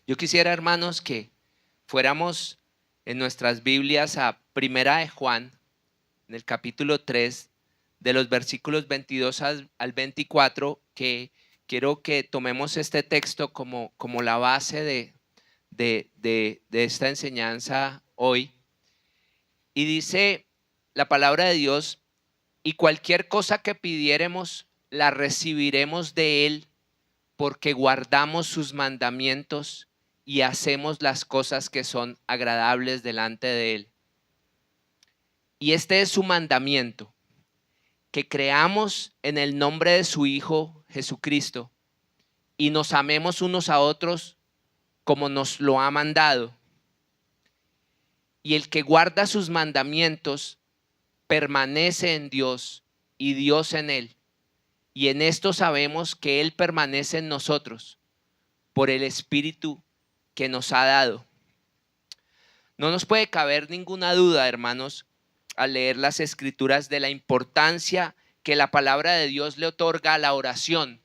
Yo quisiera, hermanos, que fuéramos en nuestras Biblias a Primera de Juan, en el capítulo 3, de los versículos 22 al 24, que quiero que tomemos este texto como la base de esta enseñanza hoy. Y dice la palabra de Dios: y cualquier cosa que pidiéremos, la recibiremos de Él, porque guardamos sus mandamientos y hacemos las cosas que son agradables delante de Él. Y este es su mandamiento: que creamos en el nombre de su Hijo Jesucristo y nos amemos unos a otros como nos lo ha mandado. Y el que guarda sus mandamientos permanece en Dios y Dios en él. Y en esto sabemos que Él permanece en nosotros por el Espíritu que nos ha dado. No nos puede caber ninguna duda, hermanos, al leer las Escrituras, de la importancia que la palabra de Dios le otorga a la oración.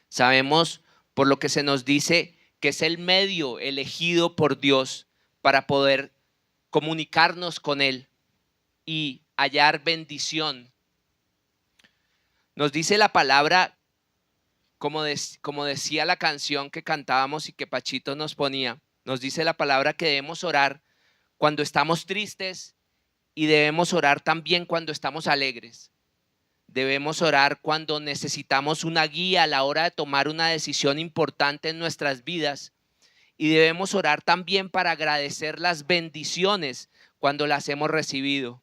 Sabemos, por lo que se nos dice, que es el medio elegido por Dios para poder comunicarnos con Él y hallar bendición. Nos dice la palabra, como decía la canción que cantábamos y que Pachito nos ponía, nos dice la palabra que debemos orar cuando estamos tristes y debemos orar también cuando estamos alegres. Debemos orar cuando necesitamos una guía a la hora de tomar una decisión importante en nuestras vidas. Y debemos orar también para agradecer las bendiciones cuando las hemos recibido.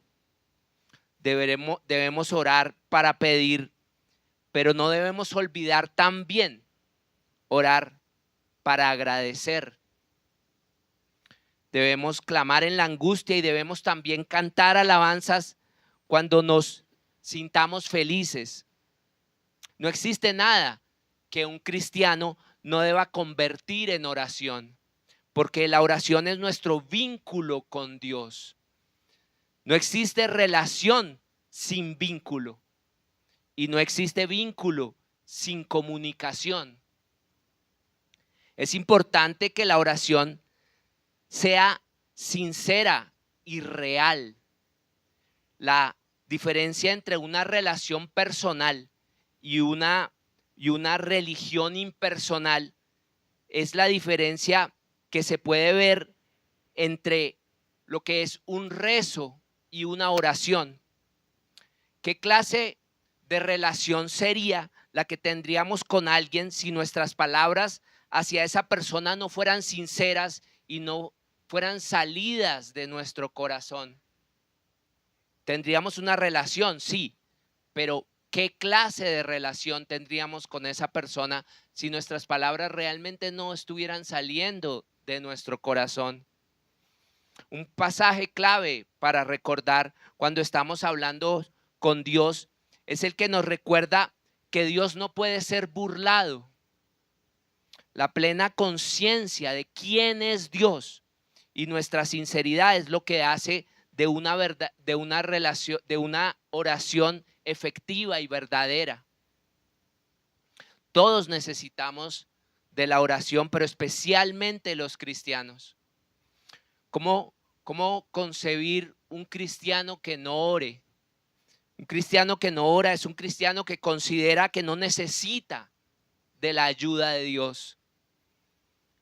Debemos orar para pedir, pero no debemos olvidar también orar para agradecer. Debemos clamar en la angustia y debemos también cantar alabanzas cuando nos sintamos felices. No existe nada que un cristiano no deba convertir en oración, porque la oración es nuestro vínculo con Dios. No existe relación sin vínculo y no existe vínculo sin comunicación. Es importante que la oración sea sincera y real. La diferencia entre una relación personal y una religión impersonal es la diferencia que se puede ver entre lo que es un rezo y una oración. ¿Qué clase de relación sería la que tendríamos con alguien si nuestras palabras hacia esa persona no fueran sinceras y no fueran salidas de nuestro corazón? Tendríamos una relación, sí, pero ¿qué clase de relación tendríamos con esa persona si nuestras palabras realmente no estuvieran saliendo de nuestro corazón? Un pasaje clave para recordar cuando estamos hablando con Dios es el que nos recuerda que Dios no puede ser burlado. La plena conciencia de quién es Dios y nuestra sinceridad es lo que hace de una oración efectiva y verdadera. Todos necesitamos de la oración, pero especialmente los cristianos. ¿Cómo concebir un cristiano que no ore? Un cristiano que no ora es un cristiano que considera que no necesita de la ayuda de Dios,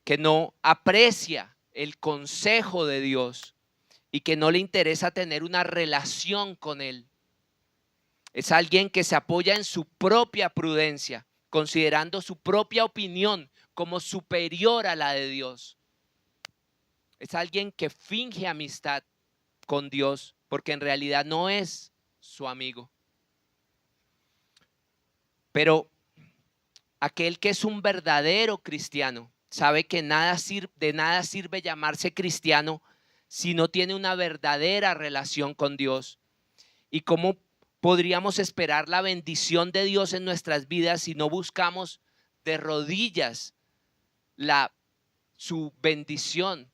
que no aprecia el consejo de Dios y que no le interesa tener una relación con Él. Es alguien que se apoya en su propia prudencia, considerando su propia opinión como superior a la de Dios. Es alguien que finge amistad con Dios porque en realidad no es su amigo. Pero aquel que es un verdadero cristiano sabe que de nada sirve llamarse cristiano si no tiene una verdadera relación con Dios. ¿Y cómo podríamos esperar la bendición de Dios en nuestras vidas si no buscamos de rodillas su bendición?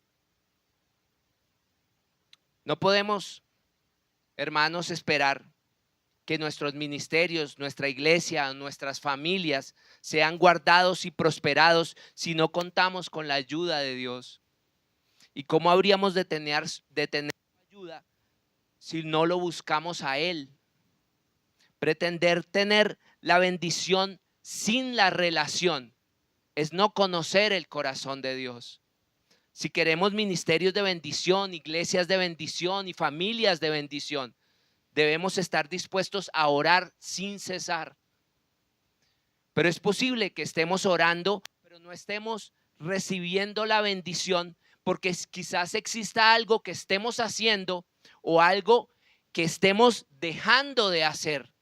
No podemos, hermanos, esperar que nuestros ministerios, nuestra iglesia, nuestras familias sean guardados y prosperados si no contamos con la ayuda de Dios? ¿Y cómo habríamos de tener ayuda si no lo buscamos a Él? Pretender tener la bendición sin la relación es no conocer el corazón de Dios. Si queremos ministerios de bendición, iglesias de bendición y familias de bendición, debemos estar dispuestos a orar sin cesar. Pero es posible que estemos orando, pero no estemos recibiendo la bendición, porque quizás exista algo que estemos haciendo o algo que estemos dejando de hacer,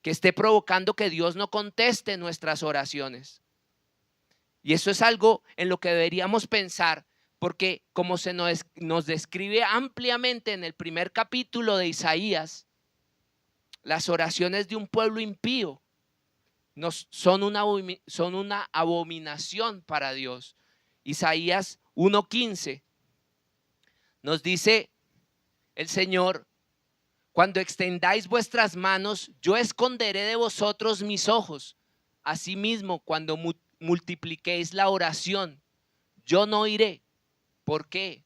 que esté provocando que Dios no conteste nuestras oraciones. Y eso es algo en lo que deberíamos pensar, porque como se nos describe ampliamente en el primer capítulo de Isaías, las oraciones de un pueblo impío son una abominación para Dios. Isaías 1:15 nos dice el Señor: cuando extendáis vuestras manos, yo esconderé de vosotros mis ojos. Asimismo, cuando multipliquéis la oración, yo no iré. ¿Por qué?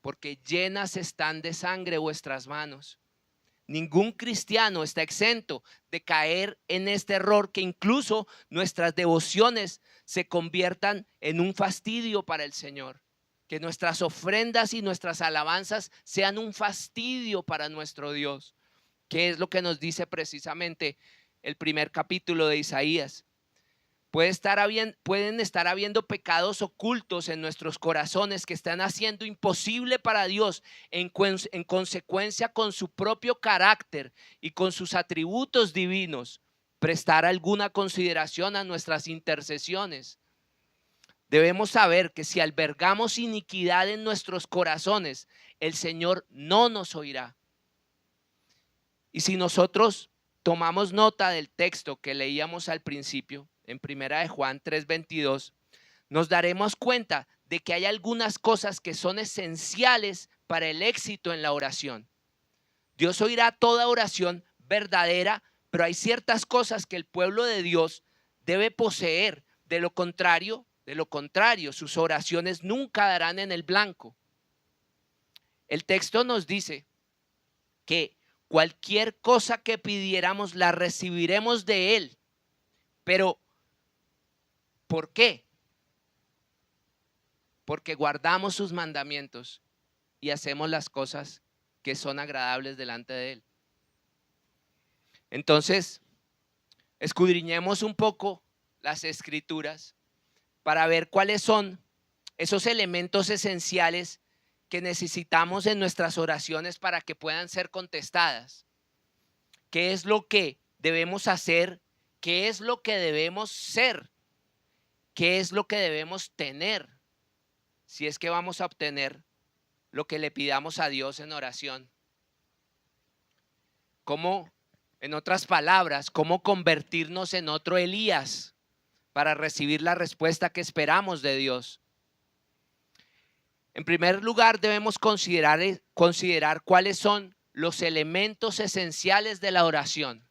Porque llenas están de sangre vuestras manos. Ningún cristiano está exento de caer en este error, que incluso nuestras devociones se conviertan en un fastidio para el Señor. Que nuestras ofrendas y nuestras alabanzas sean un fastidio para nuestro Dios. ¿Qué es lo que nos dice precisamente el primer capítulo de Isaías? Pueden estar habiendo pecados ocultos en nuestros corazones que están haciendo imposible para Dios, en consecuencia con su propio carácter y con sus atributos divinos, prestar alguna consideración a nuestras intercesiones. Debemos saber que si albergamos iniquidad en nuestros corazones, el Señor no nos oirá. Y si nosotros tomamos nota del texto que leíamos al principio, en primera de Juan 3:22, nos daremos cuenta de que hay algunas cosas que son esenciales para el éxito en la oración. Dios oirá toda oración verdadera, pero hay ciertas cosas que el pueblo de Dios debe poseer. De lo contrario, sus oraciones nunca darán en el blanco. El texto nos dice que cualquier cosa que pidiéramos la recibiremos de Él. Pero ¿por qué? Porque guardamos sus mandamientos y hacemos las cosas que son agradables delante de Él. Entonces, escudriñemos un poco las Escrituras para ver cuáles son esos elementos esenciales que necesitamos en nuestras oraciones para que puedan ser contestadas. ¿Qué es lo que debemos hacer? ¿Qué es lo que debemos ser? ¿Qué es lo que debemos tener si es que vamos a obtener lo que le pidamos a Dios en oración? ¿Cómo, en otras palabras, cómo convertirnos en otro Elías para recibir la respuesta que esperamos de Dios? En primer lugar, debemos considerar cuáles son los elementos esenciales de la oración.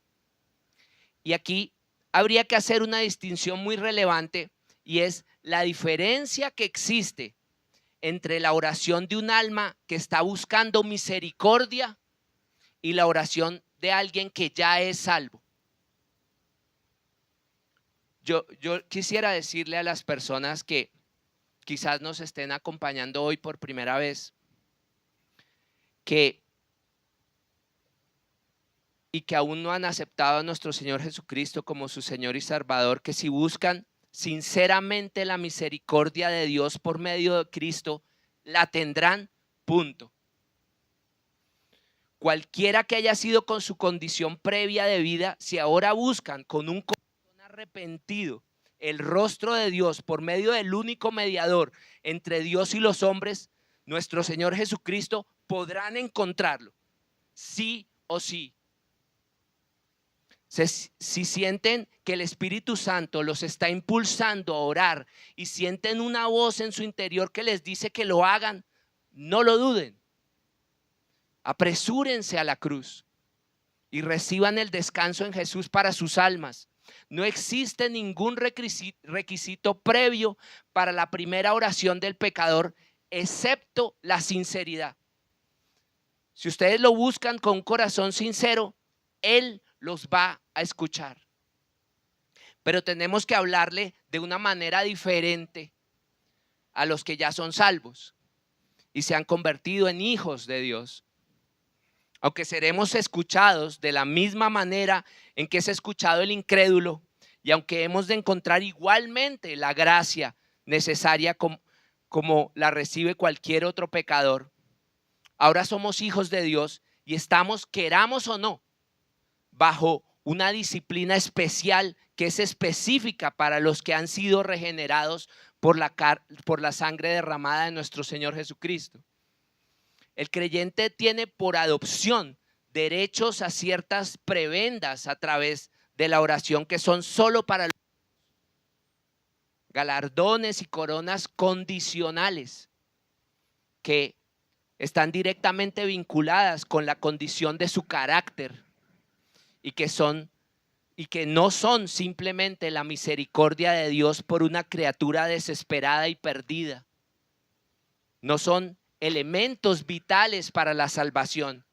Y aquí habría que hacer una distinción muy relevante, y es la diferencia que existe entre la oración de un alma que está buscando misericordia y la oración de alguien que ya es salvo. Yo quisiera decirle a las personas que quizás nos estén acompañando hoy por primera vez y que aún no han aceptado a nuestro Señor Jesucristo como su Señor y Salvador, que si buscan sinceramente la misericordia de Dios por medio de Cristo, la tendrán, punto. Cualquiera que haya sido con su condición previa de vida, si ahora buscan con un corazón arrepentido el rostro de Dios por medio del único mediador entre Dios y los hombres, nuestro Señor Jesucristo, podrán encontrarlo, sí o sí. Si sienten que el Espíritu Santo los está impulsando a orar y sienten una voz en su interior que les dice que lo hagan, no lo duden. Apresúrense a la cruz. y reciban el descanso en Jesús para sus almas. No existe ningún requisito previo para la primera oración del pecador, excepto la sinceridad. Si ustedes lo buscan con un corazón sincero, Él los va a escuchar. Pero tenemos que hablarle de una manera diferente a los que ya son salvos y se han convertido en hijos de Dios. Aunque seremos escuchados de la misma manera en que es escuchado el incrédulo, y aunque hemos de encontrar igualmente la gracia necesaria como la recibe cualquier otro pecador, ahora somos hijos de Dios y estamos, queramos o no, bajo una disciplina especial que es específica para los que han sido regenerados por la sangre derramada de nuestro Señor Jesucristo. El creyente tiene por adopción derechos a ciertas prebendas a través de la oración que son solo para los galardones y coronas condicionales que están directamente vinculadas con la condición de su carácter y que no son simplemente la misericordia de Dios por una criatura desesperada y perdida. No son elementos vitales para la salvación,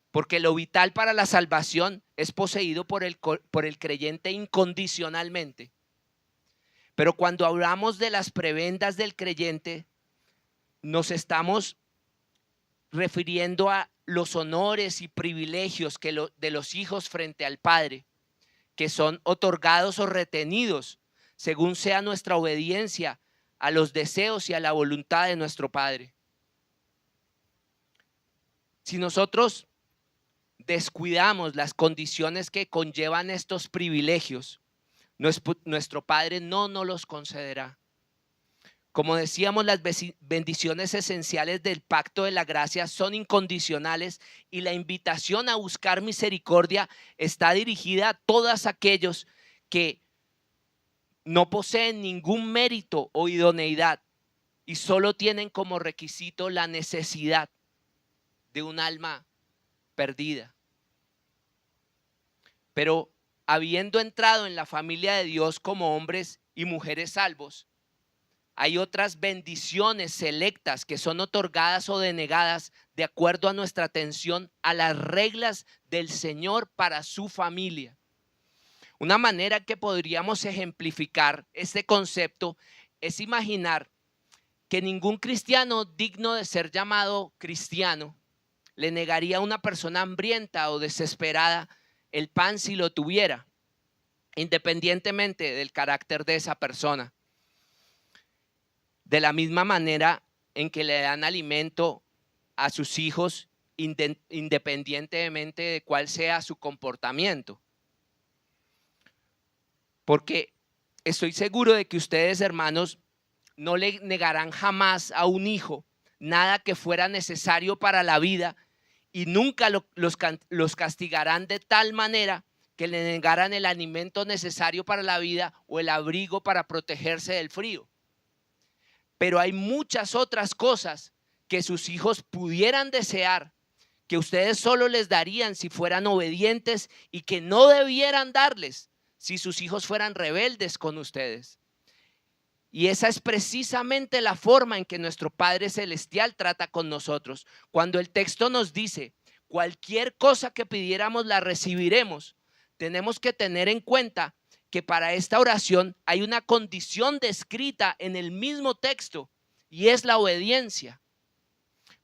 porque lo vital para la salvación es poseído por el creyente incondicionalmente. Pero cuando hablamos de las prebendas del creyente, nos estamos refiriendo a los honores y privilegios de los hijos frente al Padre, que son otorgados o retenidos según sea nuestra obediencia a los deseos y a la voluntad de nuestro Padre. Si nosotros descuidamos las condiciones que conllevan estos privilegios, nuestro Padre no nos los concederá. Como decíamos, las bendiciones esenciales del pacto de la gracia son incondicionales y la invitación a buscar misericordia está dirigida a todos aquellos que no poseen ningún mérito o idoneidad y solo tienen como requisito la necesidad de un alma perdida. Pero habiendo entrado en la familia de Dios como hombres y mujeres salvos, hay otras bendiciones selectas que son otorgadas o denegadas de acuerdo a nuestra atención a las reglas del Señor para su familia. Una manera que podríamos ejemplificar este concepto es imaginar que ningún cristiano digno de ser llamado cristiano le negaría a una persona hambrienta o desesperada el pan si lo tuviera, independientemente del carácter de esa persona. De la misma manera en que le dan alimento a sus hijos independientemente de cuál sea su comportamiento. Porque estoy seguro de que ustedes, hermanos, no le negarán jamás a un hijo nada que fuera necesario para la vida y nunca los castigarán de tal manera que le negaran el alimento necesario para la vida o el abrigo para protegerse del frío. Pero hay muchas otras cosas que sus hijos pudieran desear, que ustedes solo les darían si fueran obedientes y que no debieran darles si sus hijos fueran rebeldes con ustedes. Y esa es precisamente la forma en que nuestro Padre Celestial trata con nosotros. Cuando el texto nos dice, cualquier cosa que pidiéramos la recibiremos, tenemos que tener en cuenta que para esta oración hay una condición descrita en el mismo texto y es la obediencia.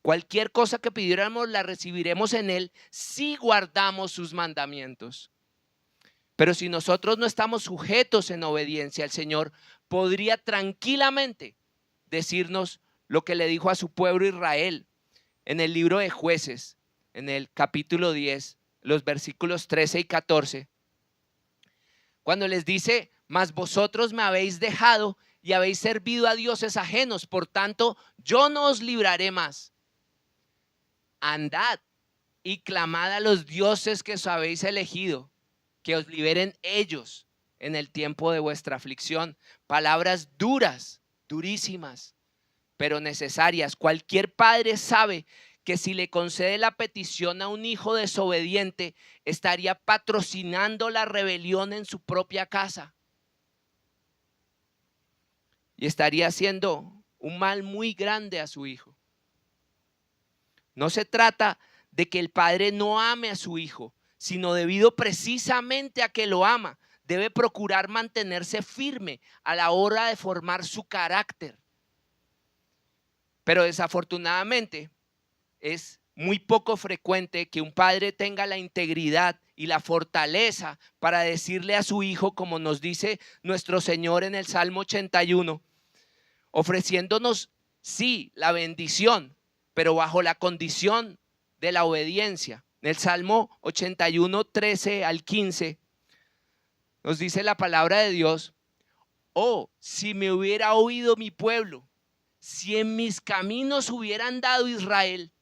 Cualquier cosa que pidiéramos la recibiremos en Él si guardamos sus mandamientos. Pero si nosotros no estamos sujetos en obediencia al Señor, podría tranquilamente decirnos lo que le dijo a su pueblo Israel en el libro de Jueces, en el capítulo 10, los versículos 13 y 14. Cuando les dice, mas vosotros me habéis dejado y habéis servido a dioses ajenos, por tanto, yo no os libraré más. Andad y clamad a los dioses que os habéis elegido, que os liberen ellos en el tiempo de vuestra aflicción. Palabras duras, durísimas, pero necesarias. Cualquier padre sabe que si le concede la petición a un hijo desobediente, estaría patrocinando la rebelión en su propia casa. Y estaría haciendo un mal muy grande a su hijo. No se trata de que el padre no ame a su hijo, sino debido precisamente a que lo ama, debe procurar mantenerse firme a la hora de formar su carácter. Pero desafortunadamente es muy poco frecuente que un padre tenga la integridad y la fortaleza para decirle a su hijo, como nos dice nuestro Señor en el Salmo 81, ofreciéndonos, sí, la bendición, pero bajo la condición de la obediencia. En el Salmo 81, 13 al 15, nos dice la palabra de Dios: oh, si me hubiera oído mi pueblo, si en mis caminos hubiera andado Israel,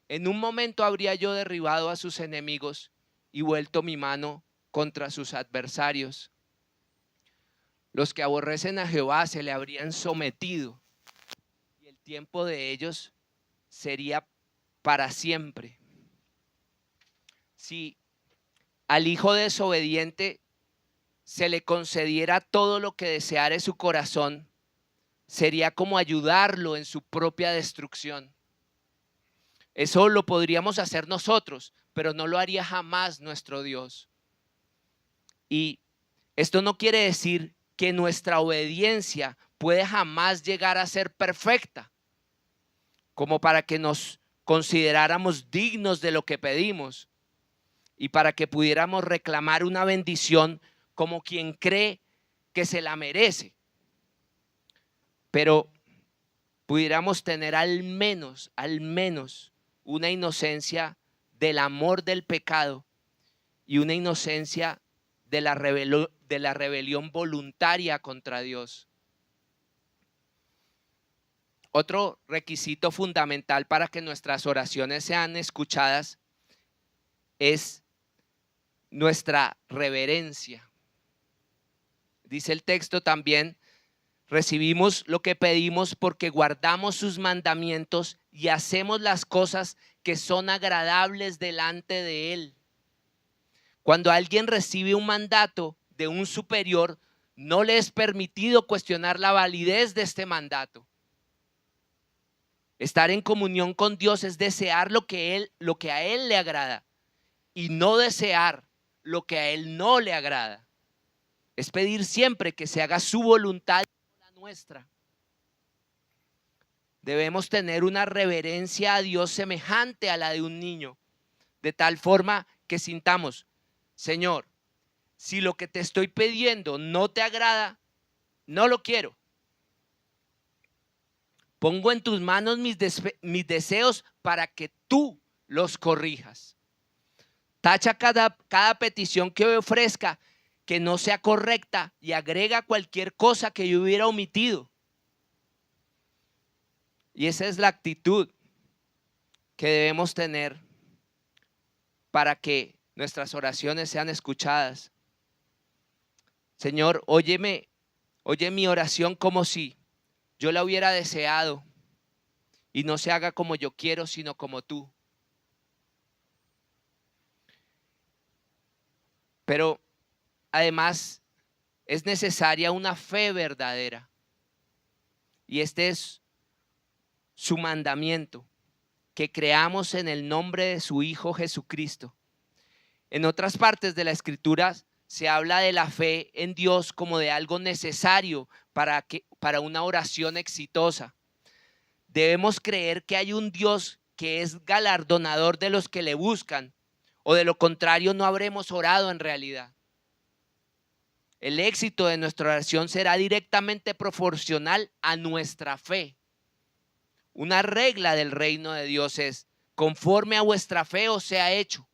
en un momento habría yo derribado a sus enemigos y vuelto mi mano contra sus adversarios. Los que aborrecen a Jehová se le habrían sometido y el tiempo de ellos sería para siempre. Si al hijo desobediente se le concediera todo lo que deseare su corazón, sería como ayudarlo en su propia destrucción. Eso lo podríamos hacer nosotros, pero no lo haría jamás nuestro Dios. Y esto no quiere decir que nuestra obediencia puede jamás llegar a ser perfecta, como para que nos consideráramos dignos de lo que pedimos y para que pudiéramos reclamar una bendición como quien cree que se la merece. Pero pudiéramos tener al menos una inocencia del amor del pecado y una inocencia de la rebelión voluntaria contra Dios. Otro requisito fundamental para que nuestras oraciones sean escuchadas es nuestra reverencia. Dice el texto también: recibimos lo que pedimos porque guardamos sus mandamientos y hacemos las cosas que son agradables delante de Él. Cuando alguien recibe un mandato de un superior, no le es permitido cuestionar la validez de este mandato. Estar en comunión con Dios es desear lo que a Él le agrada y no desear lo que a Él no le agrada. Es pedir siempre que se haga su voluntad y no la nuestra. Debemos tener una reverencia a Dios semejante a la de un niño, de tal forma que sintamos: Señor, si lo que te estoy pidiendo no te agrada, no lo quiero. Pongo en tus manos mis deseos para que tú los corrijas. Tacha cada petición que hoy ofrezca que no sea correcta y agrega cualquier cosa que yo hubiera omitido. Y esa es la actitud que debemos tener para que nuestras oraciones sean escuchadas. Señor, oye mi oración como si yo la hubiera deseado, y no se haga como yo quiero, sino como tú. Pero además es necesaria una fe verdadera, y este es su mandamiento: que creamos en el nombre de su Hijo Jesucristo. En otras partes de la Escritura se habla de la fe en Dios como de algo necesario para una oración exitosa. Debemos creer que hay un Dios que es galardonador de los que le buscan, o de lo contrario no habremos orado en realidad. El éxito de nuestra oración será directamente proporcional a nuestra fe. Una regla del reino de Dios es: conforme a vuestra fe os sea hecho.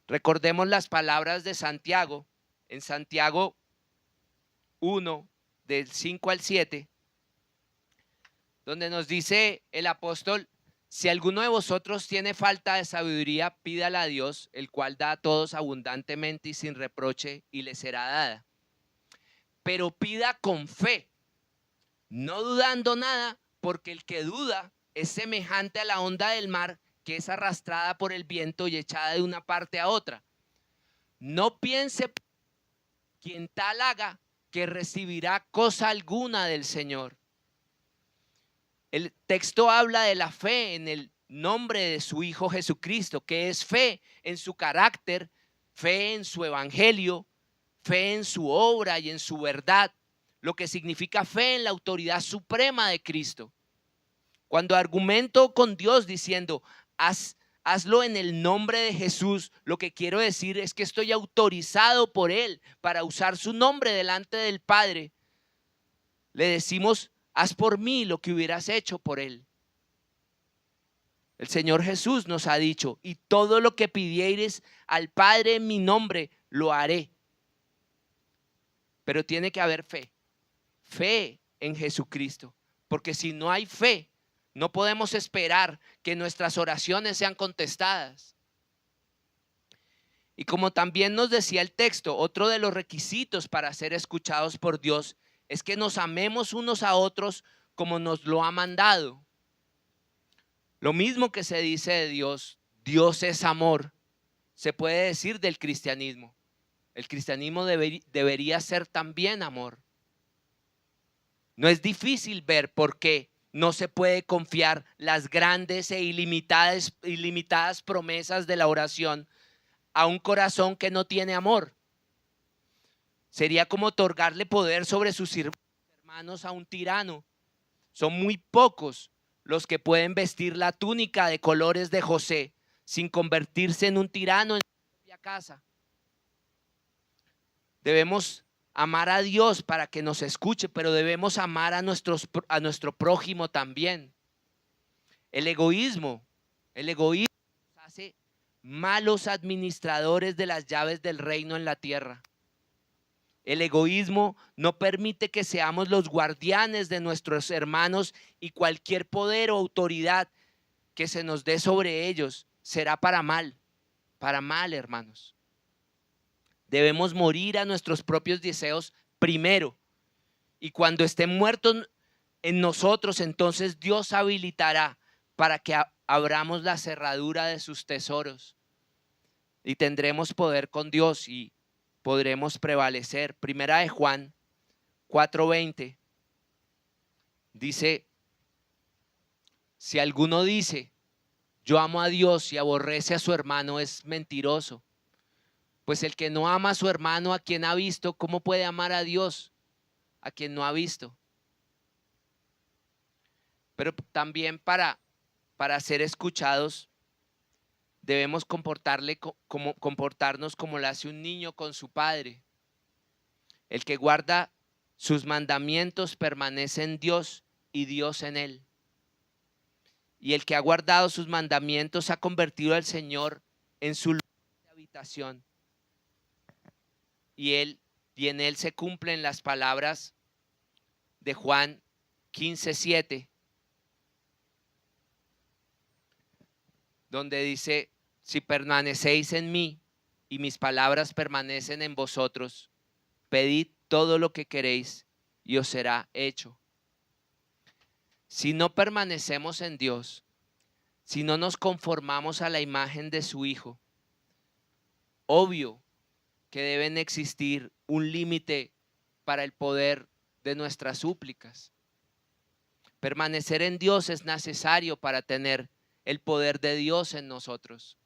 Recordemos las palabras de Santiago, en Santiago 1, del 5 al 7, donde nos dice el apóstol: si alguno de vosotros tiene falta de sabiduría, pídala a Dios, el cual da a todos abundantemente y sin reproche, y le será dada. Pero pida con fe, no dudando nada, porque el que duda es semejante a la onda del mar que es arrastrada por el viento y echada de una parte a otra. No piense quien tal haga que recibirá cosa alguna del Señor. El texto habla de la fe en el nombre de su Hijo Jesucristo, que es fe en su carácter, fe en su evangelio, fe en su obra y en su verdad, lo que significa fe en la autoridad suprema de Cristo. Cuando argumento con Dios diciendo, hazlo en el nombre de Jesús, lo que quiero decir es que estoy autorizado por Él para usar su nombre delante del Padre. Le decimos, haz por mí lo que hubieras hecho por Él. El Señor Jesús nos ha dicho, y todo lo que pidieres al Padre en mi nombre, lo haré. Pero tiene que haber fe, fe en Jesucristo, porque si no hay fe, no podemos esperar que nuestras oraciones sean contestadas. Y como también nos decía el texto, otro de los requisitos para ser escuchados por Dios es que nos amemos unos a otros como nos lo ha mandado. Lo mismo que se dice de Dios, Dios es amor, se puede decir del cristianismo. El cristianismo debería ser también amor. No es difícil ver por qué no se puede confiar las grandes e ilimitadas promesas de la oración a un corazón que no tiene amor. Sería como otorgarle poder sobre sus hermanos a un tirano. Son muy pocos los que pueden vestir la túnica de colores de José sin convertirse en un tirano en su propia casa. Debemos amar a Dios para que nos escuche, pero debemos amar a nuestro prójimo también. El egoísmo nos hace malos administradores de las llaves del reino en la tierra. El egoísmo no permite que seamos los guardianes de nuestros hermanos y cualquier poder o autoridad que se nos dé sobre ellos será para mal, hermanos. Debemos morir a nuestros propios deseos primero, y cuando estén muertos en nosotros, entonces Dios habilitará para que abramos la cerradura de sus tesoros y tendremos poder con Dios y podremos prevalecer. Primera de Juan 4:20 dice, si alguno dice, yo amo a Dios y aborrece a su hermano, es mentiroso. Pues el que no ama a su hermano a quien ha visto, ¿cómo puede amar a Dios a quien no ha visto? Pero también para ser escuchados debemos comportarnos como lo hace un niño con su padre. El que guarda sus mandamientos permanece en Dios y Dios en él. Y el que ha guardado sus mandamientos ha convertido al Señor en su lugar de habitación. Y en él se cumplen las palabras de Juan 15:7, donde dice, si permanecéis en mí y mis palabras permanecen en vosotros, pedid todo lo que queréis y os será hecho. Si no permanecemos en Dios, si no nos conformamos a la imagen de su Hijo, obvio que deben existir un límite para el poder de nuestras súplicas. Permanecer en Dios es necesario para tener el poder de Dios en nosotros.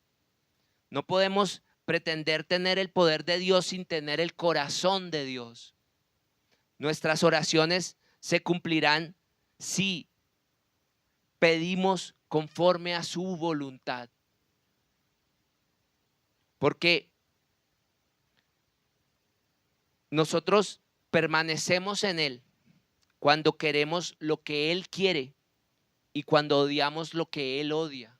No podemos pretender tener el poder de Dios sin tener el corazón de Dios. Nuestras oraciones se cumplirán si pedimos conforme a su voluntad. Porque nosotros permanecemos en Él cuando queremos lo que Él quiere y cuando odiamos lo que Él odia.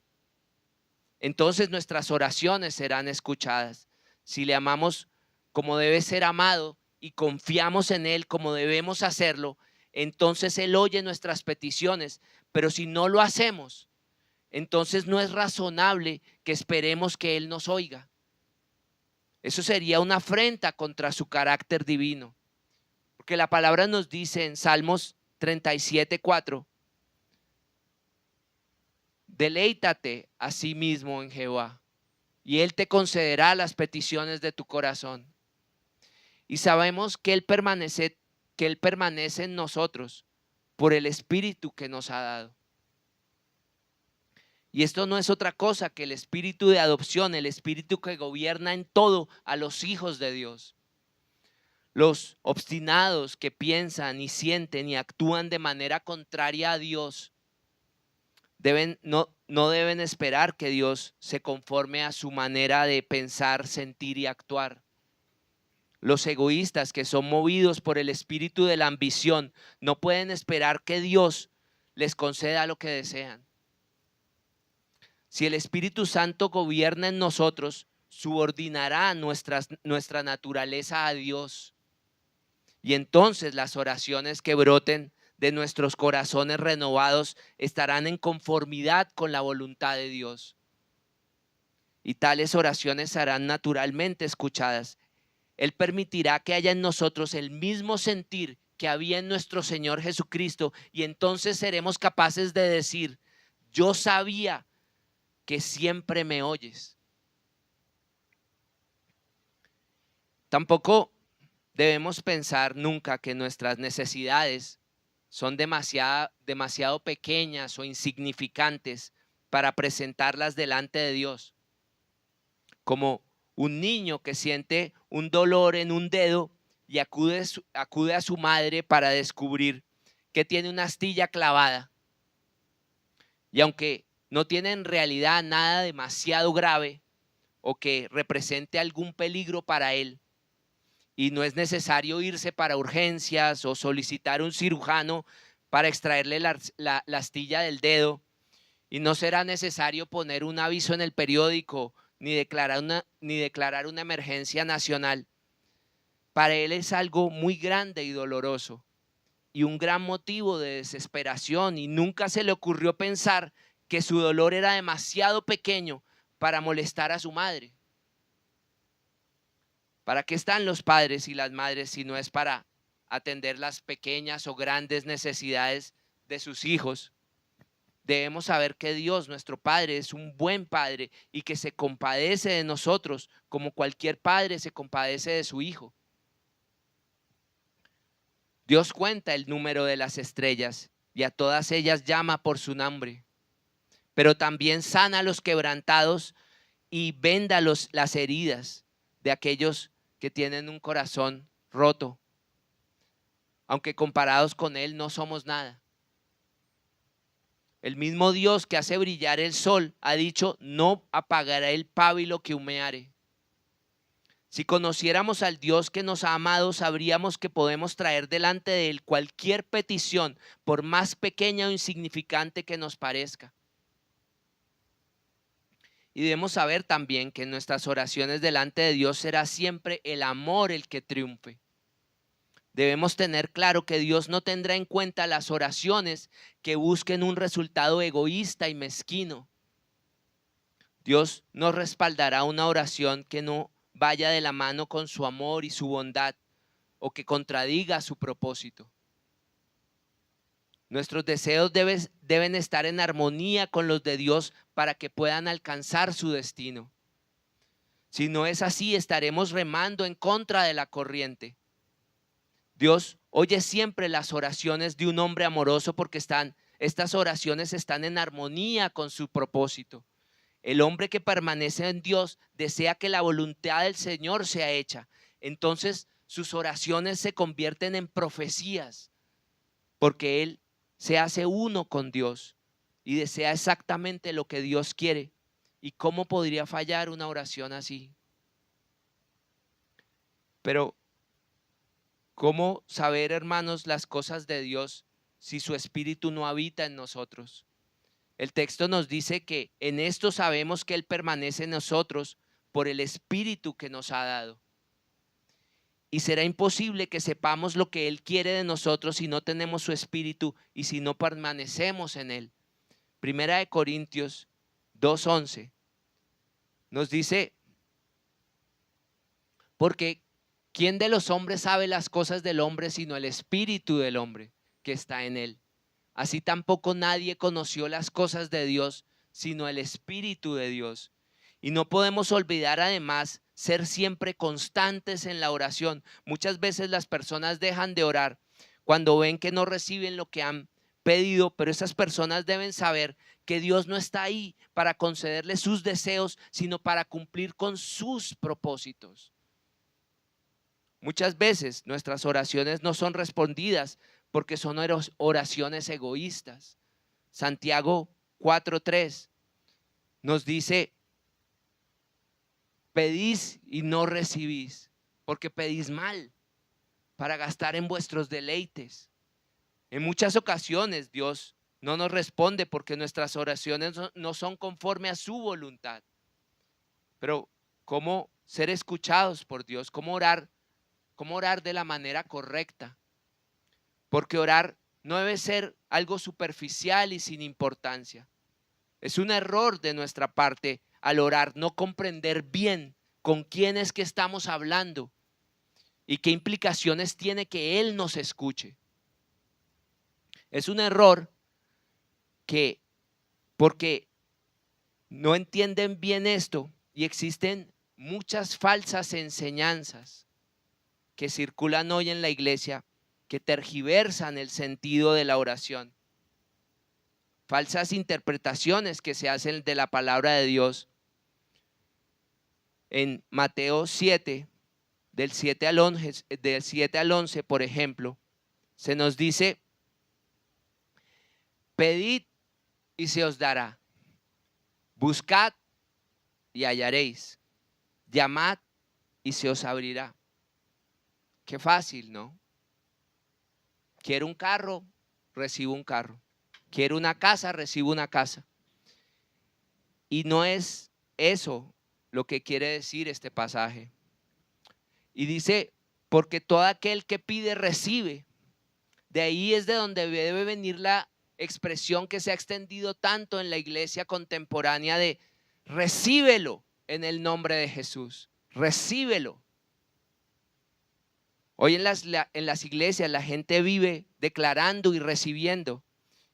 Entonces nuestras oraciones serán escuchadas. Si le amamos como debe ser amado y confiamos en Él como debemos hacerlo, entonces Él oye nuestras peticiones. Pero si no lo hacemos, entonces no es razonable que esperemos que Él nos oiga. Eso sería una afrenta contra su carácter divino. Porque la palabra nos dice en Salmos 37:4, Deleítate a sí mismo en Jehová, y Él te concederá las peticiones de tu corazón. Y sabemos que Él permanece en nosotros por el Espíritu que nos ha dado. Y esto no es otra cosa que el Espíritu de adopción, el Espíritu que gobierna en todo a los hijos de Dios. Los obstinados que piensan y sienten y actúan de manera contraria a Dios no deben esperar que Dios se conforme a su manera de pensar, sentir y actuar. Los egoístas que son movidos por el espíritu de la ambición no pueden esperar que Dios les conceda lo que desean. Si el Espíritu Santo gobierna en nosotros, subordinará nuestra naturaleza a Dios. Y entonces las oraciones que broten de nuestros corazones renovados estarán en conformidad con la voluntad de Dios. Y tales oraciones serán naturalmente escuchadas. Él permitirá que haya en nosotros el mismo sentir que había en nuestro Señor Jesucristo, y entonces seremos capaces de decir: yo sabía que siempre me oyes. Tampoco debemos pensar nunca que nuestras necesidades son demasiado pequeñas o insignificantes para presentarlas delante de Dios. Como un niño que siente un dolor en un dedo y acude a su madre para descubrir que tiene una astilla clavada. Y aunque no tiene en realidad nada demasiado grave o que represente algún peligro para él, y no es necesario irse para urgencias o solicitar un cirujano para extraerle la astilla del dedo, y no será necesario poner un aviso en el periódico ni declarar una emergencia nacional. Para él es algo muy grande y doloroso y un gran motivo de desesperación, y nunca se le ocurrió pensar que su dolor era demasiado pequeño para molestar a su madre. ¿Para qué están los padres y las madres si no es para atender las pequeñas o grandes necesidades de sus hijos? Debemos saber que Dios, nuestro Padre, es un buen Padre y que se compadece de nosotros como cualquier padre se compadece de su hijo. Dios cuenta el número de las estrellas y a todas ellas llama por su nombre, pero también sana a los quebrantados y venda las heridas de aquellos que tienen un corazón roto, aunque comparados con Él no somos nada. El mismo Dios que hace brillar el sol ha dicho: no apagará el pábilo que humeare. Si conociéramos al Dios que nos ha amado, sabríamos que podemos traer delante de Él cualquier petición, por más pequeña o insignificante que nos parezca. Y debemos saber también que en nuestras oraciones delante de Dios será siempre el amor el que triunfe. Debemos tener claro que Dios no tendrá en cuenta las oraciones que busquen un resultado egoísta y mezquino. Dios no respaldará una oración que no vaya de la mano con su amor y su bondad, o que contradiga su propósito. Nuestros deseos deben estar en armonía con los de Dios para que puedan alcanzar su destino. Si no es así, estaremos remando en contra de la corriente. Dios oye siempre las oraciones de un hombre amoroso porque estas oraciones están en armonía con su propósito. El hombre que permanece en Dios desea que la voluntad del Señor sea hecha. Entonces sus oraciones se convierten en profecías, porque él se hace uno con Dios y desea exactamente lo que Dios quiere. ¿Y cómo podría fallar una oración así? Pero ¿cómo saber, hermanos, las cosas de Dios si su Espíritu no habita en nosotros? El texto nos dice que en esto sabemos que Él permanece en nosotros por el Espíritu que nos ha dado. Y será imposible que sepamos lo que Él quiere de nosotros si no tenemos su Espíritu y si no permanecemos en Él. Primera de Corintios 2:11 nos dice: porque ¿quién de los hombres sabe las cosas del hombre sino el Espíritu del hombre que está en él? Así tampoco nadie conoció las cosas de Dios sino el Espíritu de Dios. Y no podemos olvidar además ser siempre constantes en la oración. Muchas veces las personas dejan de orar cuando ven que no reciben lo que han pedido, pero esas personas deben saber que Dios no está ahí para concederles sus deseos, sino para cumplir con sus propósitos. Muchas veces nuestras oraciones no son respondidas porque son oraciones egoístas. Santiago 4:3 nos dice: pedís y no recibís, porque pedís mal para gastar en vuestros deleites. En muchas ocasiones Dios no nos responde porque nuestras oraciones no son conforme a su voluntad. Pero ¿cómo ser escuchados por Dios? ¿Cómo orar de la manera correcta? Porque orar no debe ser algo superficial y sin importancia. Es un error de nuestra parte al orar no comprender bien con quién es que estamos hablando y qué implicaciones tiene que Él nos escuche. Es un error porque no entienden bien esto y existen muchas falsas enseñanzas que circulan hoy en la iglesia que tergiversan el sentido de la oración. Falsas interpretaciones que se hacen de la palabra de Dios. En Mateo 7, del 7 al 11, por ejemplo, se nos dice: pedid y se os dará, buscad y hallaréis, llamad y se os abrirá. Qué fácil, ¿no? Quiero un carro, recibo un carro. Quiero una casa, recibo una casa. Y no es eso lo que quiere decir este pasaje. Y dice: porque todo aquel que pide recibe. De ahí es de donde debe venir la expresión que se ha extendido tanto en la iglesia contemporánea de recíbelo en el nombre de Jesús. Recíbelo. Hoy en las iglesias la gente vive declarando y recibiendo.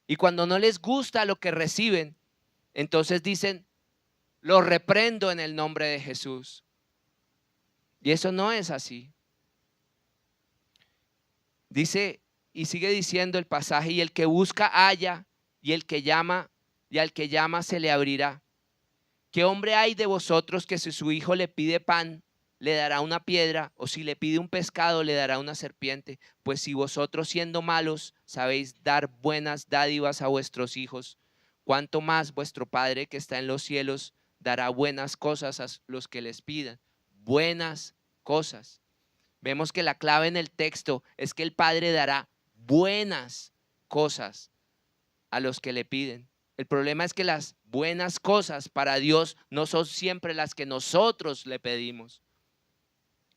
Y cuando no les gusta lo que reciben, entonces dicen: lo reprendo en el nombre de Jesús. Y eso no es así. Dice y sigue diciendo el pasaje: y el que busca halla, y el que llama, y al que llama se le abrirá. ¿Qué hombre hay de vosotros que si su hijo le pide pan, le dará una piedra? O si le pide un pescado, le dará una serpiente. Pues si vosotros, siendo malos, sabéis dar buenas dádivas a vuestros hijos, ¿cuánto más vuestro Padre que está en los cielos dará buenas cosas a los que les pidan? Buenas cosas. Vemos que la clave en el texto es que el Padre dará buenas cosas a los que le piden. El problema es que las buenas cosas para Dios no son siempre las que nosotros le pedimos.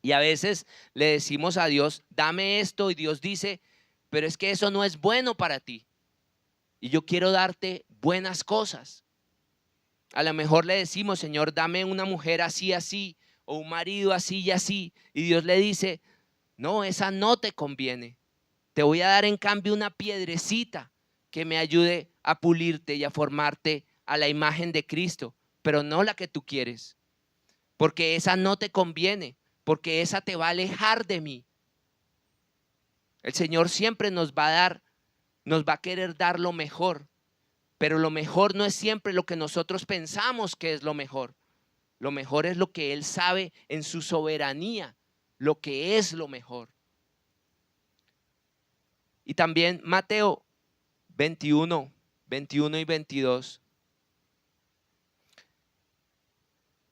Y a veces le decimos a Dios: dame esto, y Dios dice: pero es que eso no es bueno para ti. Y yo quiero darte buenas cosas. A lo mejor le decimos: Señor, dame una mujer así, así, o un marido así y así. Y Dios le dice: no, esa no te conviene. Te voy a dar en cambio una piedrecita que me ayude a pulirte y a formarte a la imagen de Cristo, pero no la que tú quieres, porque esa no te conviene, porque esa te va a alejar de mí. El Señor siempre nos va a querer dar lo mejor, pero lo mejor no es siempre lo que nosotros pensamos que es lo mejor. Lo mejor es lo que Él sabe en su soberanía, lo que es lo mejor. Y también Mateo 21 y 22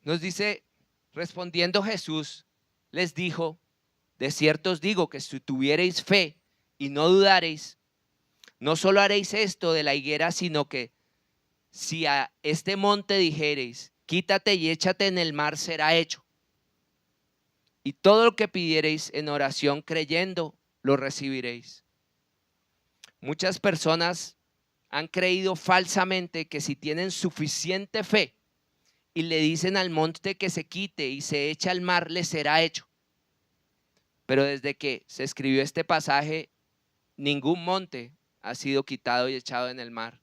nos dice: respondiendo Jesús les dijo: de cierto os digo que si tuviereis fe y no dudareis, no solo haréis esto de la higuera, sino que si a este monte dijereis: quítate y échate en el mar, será hecho. Y todo lo que pidiereis en oración creyendo, lo recibiréis. Muchas personas han creído falsamente que si tienen suficiente fe y le dicen al monte que se quite y se echa al mar, les será hecho. Pero desde que se escribió este pasaje, ningún monte ha sido quitado y echado en el mar.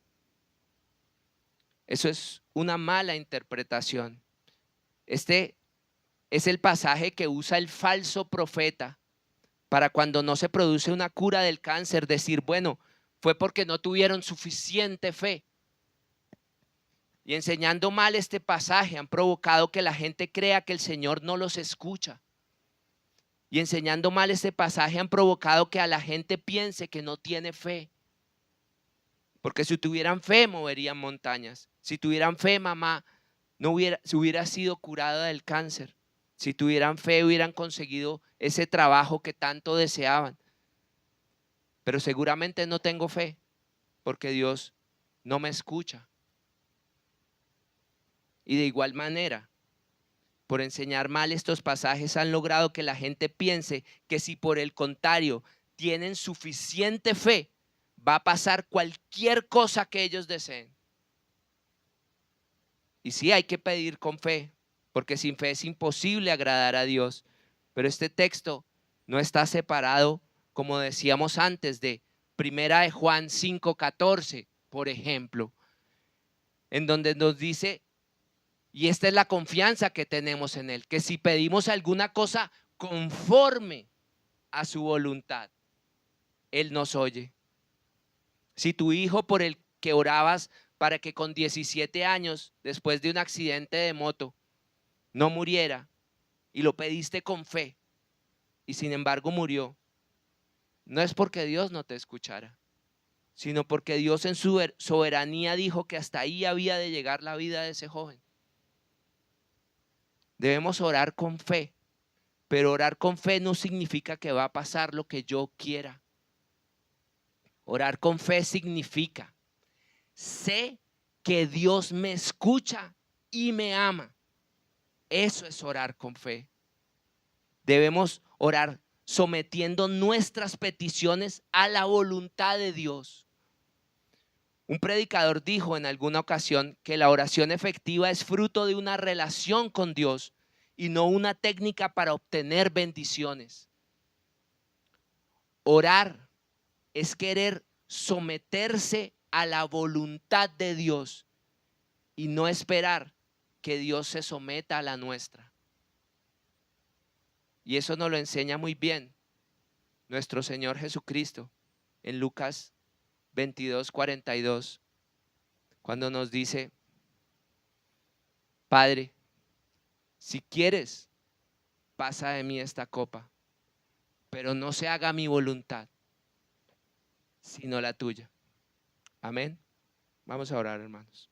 Eso es una mala interpretación. Este es el pasaje que usa el falso profeta para cuando no se produce una cura del cáncer, decir, bueno, fue porque no tuvieron suficiente fe. Y enseñando mal este pasaje han provocado que la gente crea que el Señor no los escucha. Y enseñando mal este pasaje han provocado que a la gente piense que no tiene fe. Porque si tuvieran fe, moverían montañas. Si tuvieran fe, mamá se hubiera sido curada del cáncer. Si tuvieran fe, hubieran conseguido ese trabajo que tanto deseaban. Pero seguramente no tengo fe, porque Dios no me escucha. Y de igual manera, por enseñar mal estos pasajes han logrado que la gente piense que si por el contrario tienen suficiente fe, va a pasar cualquier cosa que ellos deseen. Y sí, hay que pedir con fe, porque sin fe es imposible agradar a Dios. Pero este texto no está separado, como decíamos antes, de Primera de Juan 5:14, por ejemplo, en donde nos dice, y esta es la confianza que tenemos en Él, que si pedimos alguna cosa conforme a su voluntad, Él nos oye. Si tu hijo por el que orabas para que con 17 años, después de un accidente de moto, no muriera, y lo pediste con fe, y sin embargo murió, no es porque Dios no te escuchara, sino porque Dios en su soberanía dijo que hasta ahí había de llegar la vida de ese joven. Debemos orar con fe, pero orar con fe no significa que va a pasar lo que yo quiera. Orar con fe significa, sé que Dios me escucha y me ama. Eso es orar con fe. Debemos orar sometiendo nuestras peticiones a la voluntad de Dios. Un predicador dijo en alguna ocasión que la oración efectiva es fruto de una relación con Dios y no una técnica para obtener bendiciones. Orar es querer someterse a la voluntad de Dios y no esperar que Dios se someta a la nuestra. Y eso nos lo enseña muy bien nuestro Señor Jesucristo en Lucas 22:42, cuando nos dice, Padre, si quieres, pasa de mí esta copa, pero no se haga mi voluntad, sino la tuya. Amén. Vamos a orar, hermanos.